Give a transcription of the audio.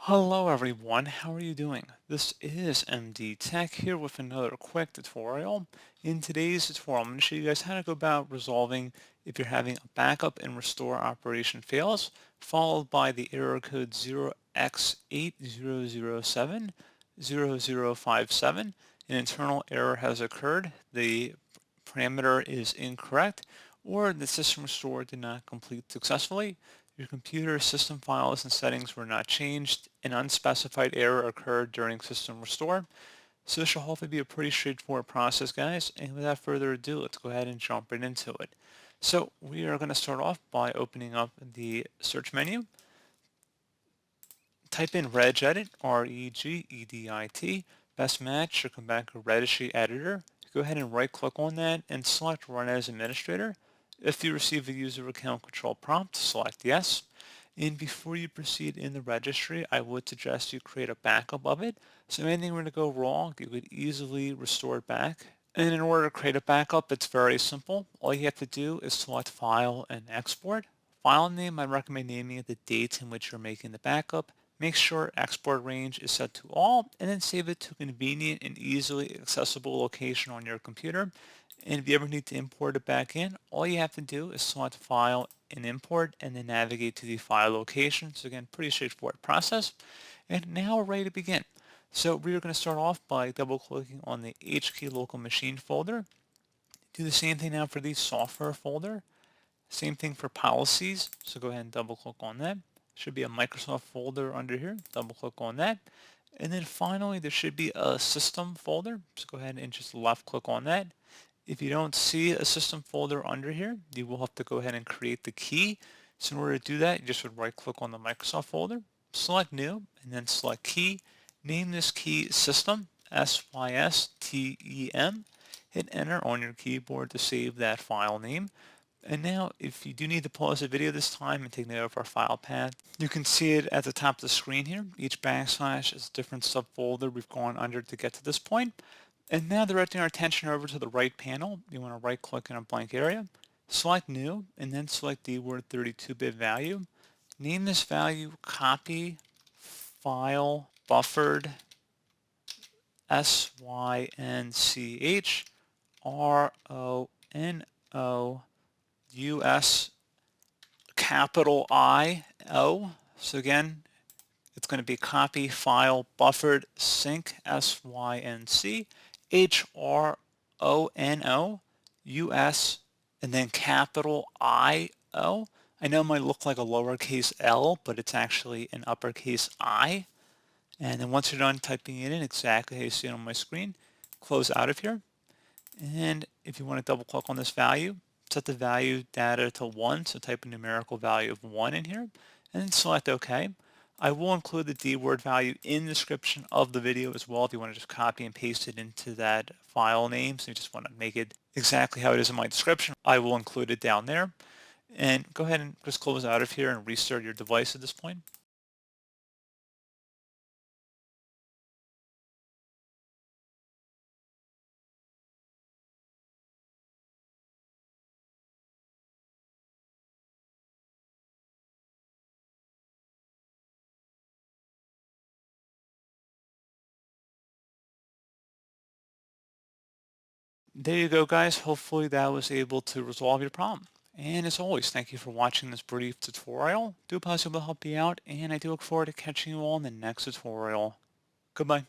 Hello everyone, how are you doing? This is MD Tech here with another quick tutorial. In today's tutorial, I'm going to show you guys how to go about resolving if you're having a backup and restore operation fails, followed by the error code 0x80070057. An internal error has occurred, the parameter is incorrect, or the system restore did not complete successfully. Your computer system files and settings were not changed. An unspecified error occurred during system restore. So this should hopefully be a pretty straightforward process, guys. And without further ado, let's go ahead and jump right into it. So we are going to start off by opening up the search menu. Type in regedit, regedit. Best match should come back a registry editor. Go ahead and right click on that and select run as administrator. If you receive a user account control prompt, select yes. And before you proceed in the registry, I would suggest you create a backup of it. So if anything were to go wrong, you could easily restore it back. And in order to create a backup, it's very simple. All you have to do is select File and Export. File name, I recommend naming it the date in which you're making the backup. Make sure export range is set to all, and then save it to a convenient and easily accessible location on your computer. And if you ever need to import it back in, all you have to do is select File and Import, and then navigate to the file location. So again, pretty straightforward process. And now we're ready to begin. So we're going to start off by double-clicking on the HKey local machine folder. Do the same thing now for the software folder. Same thing for policies. So go ahead and double-click on that. Should be a Microsoft folder under here. Double-click on that. And then finally, there should be a system folder. So go ahead and just left-click on that. If you don't see a system folder under here, you will have to go ahead and create the key. So in order to do that, you just would right-click on the Microsoft folder, select New, and then select Key. Name this key System, System. Hit Enter on your keyboard to save that file name. And now, if you do need to pause the video this time and take note of our file path, you can see it at the top of the screen here. Each backslash is a different subfolder we've gone under to get to this point. And now directing our attention over to the right panel, you want to right click in a blank area, select New, and then select the word 32-bit value. Name this value Copy File Buffered SYNCHRONOUS capital I-O. So again, it's going to be Copy File Buffered Sync SYNCHRONOUS and then capital I-O. I know it might look like a lowercase L, but it's actually an uppercase I. And then once you're done typing it in exactly how you see it on my screen, close out of here. And if you want to double click on this value, set the value data to 1, so type a numerical value of 1 in here, and then select OK. I will include the D word value in the description of the video as well if you want to just copy and paste it into that file name. So you just want to make it exactly how it is in my description. I will include it down there. And go ahead and just close out of here and restart your device at this point. There you go, guys. Hopefully that was able to resolve your problem. And as always, thank you for watching this brief tutorial. Do hope I was able to help you out, and I do look forward to catching you all in the next tutorial. Goodbye.